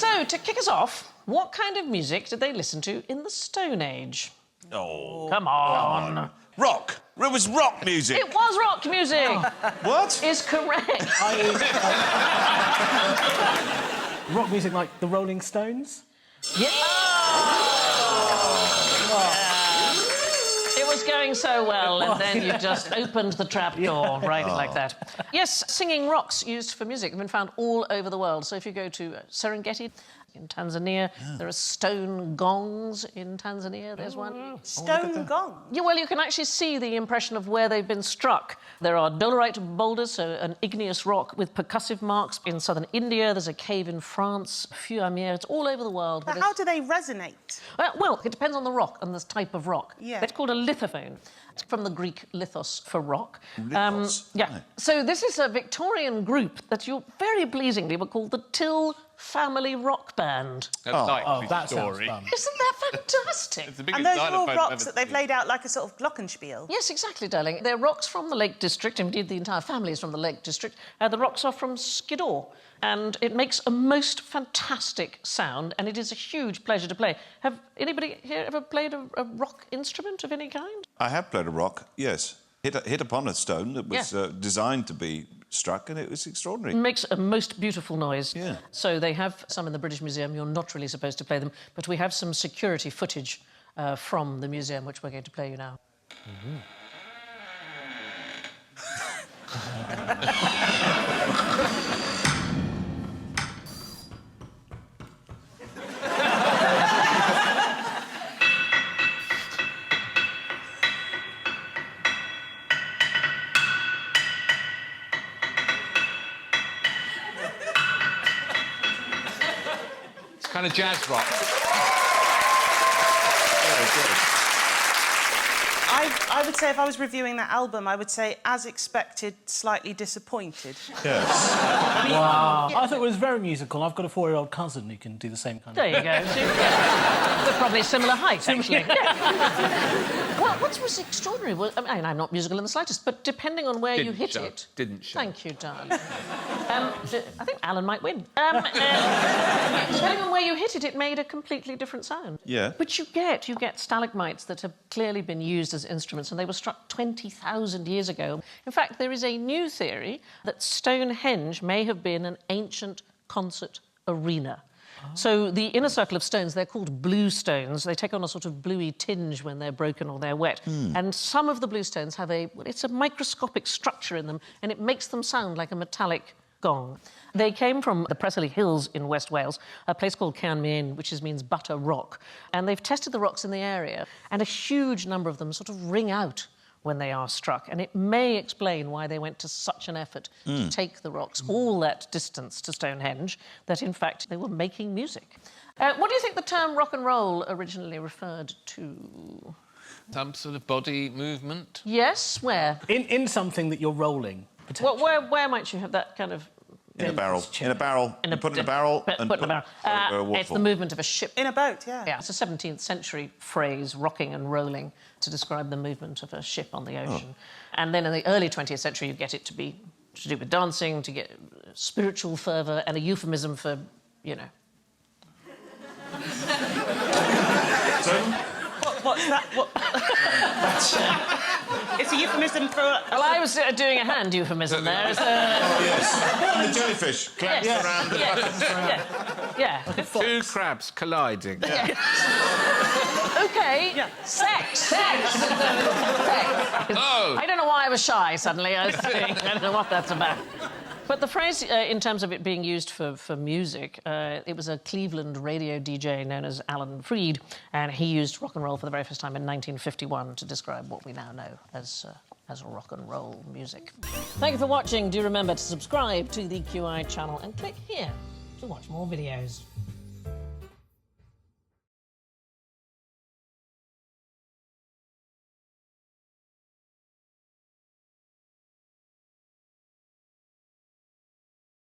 So, to kick us off, what kind of music did they listen to in the Stone Age? Oh. Come on. Rock. It was rock music. It was rock music. What? Is correct. Rock music like the Rolling Stones? Yeah. It was going so well, and then you just opened the trap door right like that. Yes, singing rocks used for music have been found all over the world. So if you go to Serengeti in Tanzania, there are stone gongs in Tanzania. There's one. Stone gong? Yeah, well, you can actually see the impression of where they've been struck. There are dolerite boulders, so an igneous rock with percussive marks in southern India. There's a cave in France, Fuamir. It's all over the world. But how do they resonate? Well, it depends on the rock and the type of rock. Yeah. It's called a lithophone. It's from the Greek lithos for rock. Lithos, Yeah. right. So this is a Victorian group that you very pleasingly were called the Till Family Rock Band. That sounds fun. Isn't that fantastic? It's the biggest And those are all xylophone I've rocks ever that they've seen. laid out like a sort of glockenspiel. Yes, exactly, darling. They're rocks from the Lake District. Indeed, the entire family is from the Lake District. The rocks are from Skiddaw, and it makes a most fantastic sound, and it is a huge pleasure to play. Have anybody here ever played a rock instrument of any kind? I have played a rock, yes. Hit upon a stone that was designed to be struck, and it was extraordinary. It makes a most beautiful noise. Yeah. So they have some in the British Museum. You're not really supposed to play them, but we have some security footage from the museum, which we're going to play you now. It's kind of jazz rock. I would say if I was reviewing that album, I would say, as expected, slightly disappointed. Yes. Wow. I thought it was very musical. I've got a 4-year-old cousin who can do the same kind There of you go. So, yeah. They're probably similar height, actually. Well, what was extraordinary was... I mean, I'm not musical in the slightest, but depending on where you hit it... Didn't show. Thank you, darling. I think Alan might win. Depending on where you hit it, it made a completely different sound. Yeah. Which you get stalagmites that have clearly been used as instruments, and they were struck 20,000 years ago. In fact, there is a new theory that Stonehenge may have been an ancient concert arena. So the inner circle of stones, they're called blue stones. They take on a sort of bluey tinge when they're broken or they're wet. And some of the blue stones have it's a microscopic structure in them, and it makes them sound like a metallic gong. They came from the Preseli Hills in West Wales, a place called Caermyn, which means butter rock. And they've tested the rocks in the area, and a huge number of them sort of ring out when they are struck, and it may explain why they went to such an effort to take the rocks all that distance to Stonehenge, that in fact they were making music. What do you think the term rock and roll originally referred to? Some sort of body movement. Yes, where? In something that you're rolling, potentially. Well, where might you have that kind of... In a barrel. In a barrel. In a, put in a barrel and put in a barrel. It's the movement of a ship. In a boat, yeah. Yeah, it's a 17th century phrase, rocking and rolling, to describe the movement of a ship on the ocean. And then in the early 20th century, you get it to be to do with dancing, to get spiritual fervour, and a euphemism for, you know... What's that? It's a euphemism for... Well, I was doing a hand euphemism there. Oh, yes. The jellyfish claps around the bucket. Yeah. Two crabs colliding. OK. Yeah. Sex. Oh! I don't know why I was shy suddenly. I don't know what that's about. But the phrase, in terms of it being used for music, it was a Cleveland radio DJ known as Alan Freed, and he used rock and roll for the very first time in 1951 to describe what we now know as rock and roll music. Thank you for watching. Do remember to subscribe to the QI channel and click here to watch more videos.